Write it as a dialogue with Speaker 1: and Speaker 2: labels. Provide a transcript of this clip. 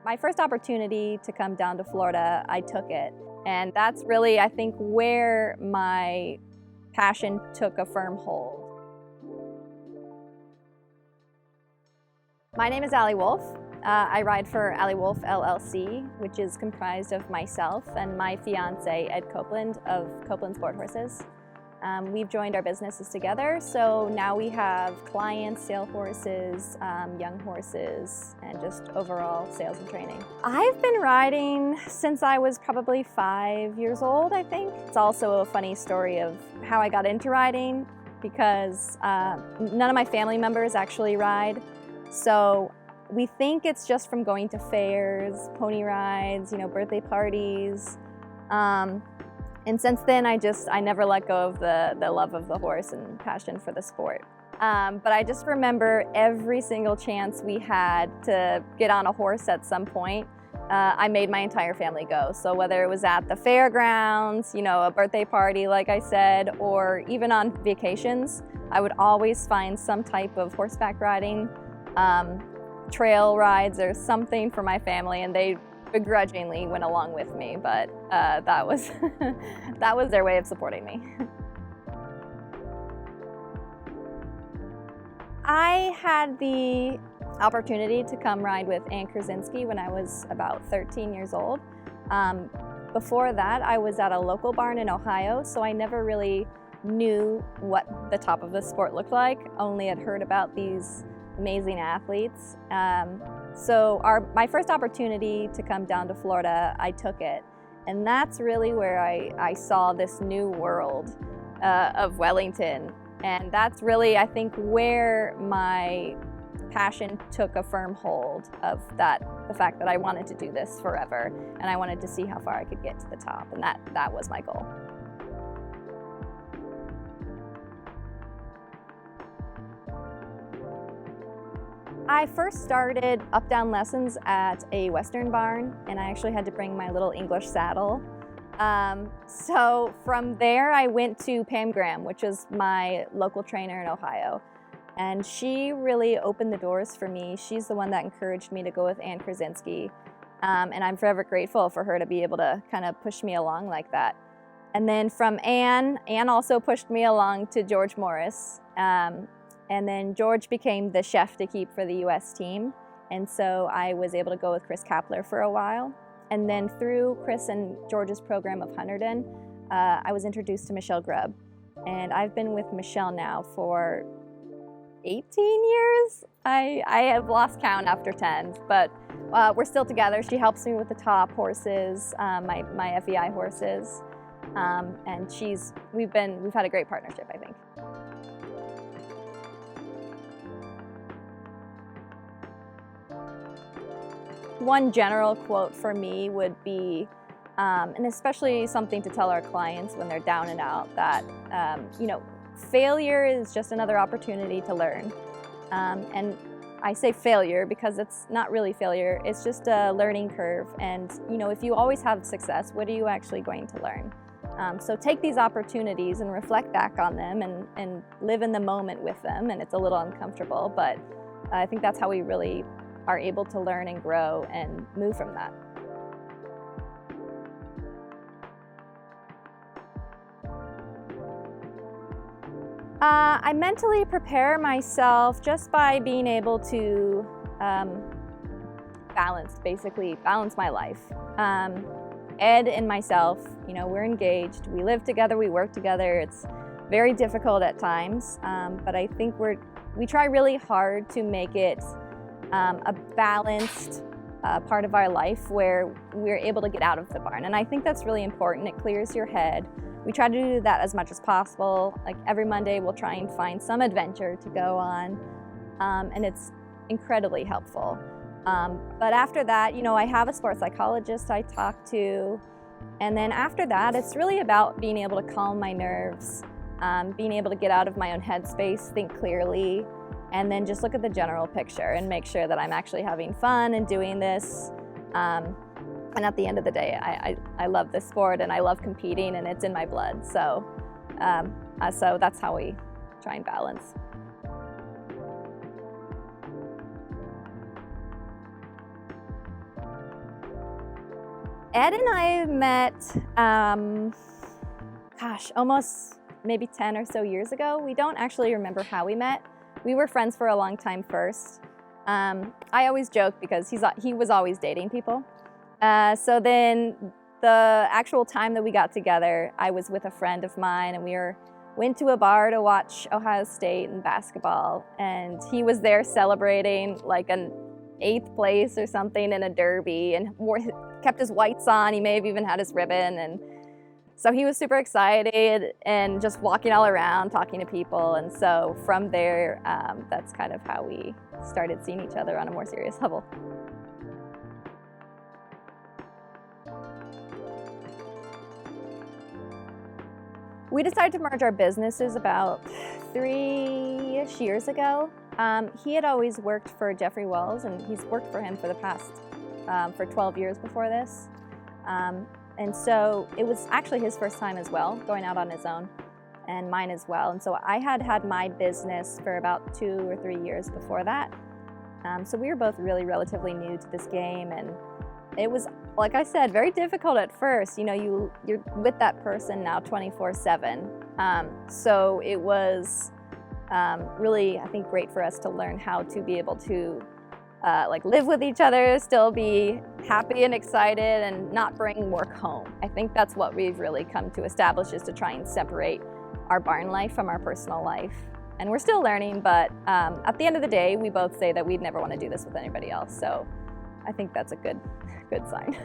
Speaker 1: My first opportunity to come down to Florida, I took it. And that's really, I think, where my passion took a firm hold. My name is Ali Wolff. I ride for Ali Wolff LLC, which is comprised of myself and my fiance, Ed Copeland, of Copeland Sport Horses. We've joined our businesses together, so now we have clients, sale horses, young horses, and just overall sales and training. I've been riding since I was probably 5 years old, I think. It's also a funny story of how I got into riding because none of my family members actually ride. So we think it's just from going to fairs, pony rides, birthday parties. And since then, I never let go of the love of the horse and passion for the sport. But I just remember every single chance we had to get on a horse at some point, I made my entire family go. So whether it was at the fairgrounds, a birthday party, like I said, or even on vacations, I would always find some type of horseback riding, trail rides or something for my family, and they begrudgingly went along with me, but that was that was their way of supporting me. I had the opportunity to come ride with Ann Krasinski when I was about 13 years old. Before that, I was at a local barn in Ohio, so I never really knew what the top of the sport looked like, only had heard about these amazing athletes. So my first opportunity to come down to Florida, I took it. And that's really where I saw this new world of Wellington. And that's really, I think, where my passion took a firm hold of the fact that I wanted to do this forever. And I wanted to see how far I could get to the top. And that was my goal. I first started up-down lessons at a Western barn, and I actually had to bring my little English saddle. So from there, I went to Pam Graham, which is my local trainer in Ohio. And she really opened the doors for me. She's the one that encouraged me to go with Ann Krasinski. And I'm forever grateful for her to be able to kind of push me along like that. And then from Ann also pushed me along to George Morris. And then George became the chef to keep for the U.S. team. And so I was able to go with Chris Kapler for a while. And then through Chris and George's program of Hunterdon, I was introduced to Michelle Grubb. And I've been with Michelle now for 18 years. I have lost count after 10, but we're still together. She helps me with the top horses, my FEI horses. And we've had a great partnership, I think. One general quote for me would be, and especially something to tell our clients when they're down and out, that failure is just another opportunity to learn. And I say failure because it's not really failure, it's just a learning curve. And if you always have success, what are you actually going to learn? So take these opportunities and reflect back on them and live in the moment with them. And it's a little uncomfortable, but I think that's how we really are able to learn and grow and move from that. I mentally prepare myself just by being able to balance my life. Ed and myself, we're engaged, we live together, we work together. It's very difficult at times, but I think we try really hard to make it a balanced part of our life where we're able to get out of the barn. And I think that's really important. It clears your head. We try to do that as much as possible. Like every Monday, we'll try and find some adventure to go on, and it's incredibly helpful. But after that, I have a sports psychologist I talk to, and then after that, it's really about being able to calm my nerves, being able to get out of my own headspace, think clearly, and then just look at the general picture and make sure that I'm actually having fun and doing this. And at the end of the day, I love this sport and I love competing and it's in my blood. So that's how we try and balance. Ed and I met, almost maybe 10 or so years ago. We don't actually remember how we met. We were friends for a long time first. I always joke because he was always dating people. So then the actual time that we got together, I was with a friend of mine and we went to a bar to watch Ohio State in basketball, and he was there celebrating like an 8th place or something in a derby and kept his whites on. He may have even had his ribbon, and so he was super excited and just walking all around talking to people. And so from there, that's kind of how we started seeing each other on a more serious level. We decided to merge our businesses about 3-ish years ago. He had always worked for Jeffrey Wells, and he's worked for him for the past, for 12 years before this. And so it was actually his first time as well, going out on his own, and mine as well. And so I had my business for about 2 or 3 years before that. So we were both really relatively new to this game, and it was, like I said, very difficult at first. You know, you're with that person now 24/7. So it was really, I think, great for us to learn how to be able to live with each other, still be happy and excited, and not bring work home. I think that's what we've really come to establish, is to try and separate our barn life from our personal life. And we're still learning, but at the end of the day, we both say that we'd never want to do this with anybody else. So I think that's a good sign.